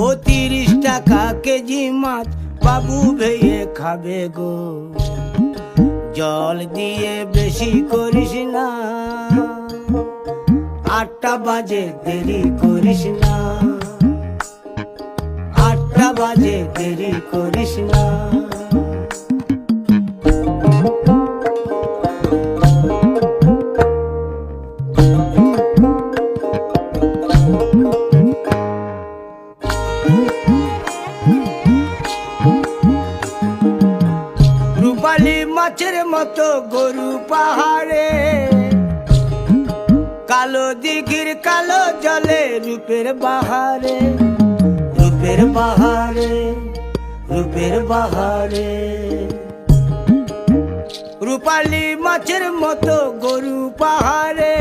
ও 30 টাকা কেজি মাছ বাবু ভেয়ে খাবে গো। জল দিয়ে বেশি করিস না, 8টা বাজে দেরি করিস না, 8টা বাজে দেরি করিস না। রূপালী মাছের মতো গরু পাহাড়ে, কালো দিঘির কালো জলে রূপের বাহারে, রূপের বাহারে, রূপের বাহারে। রূপালী মাছের মতো গরু পাহাড়ে,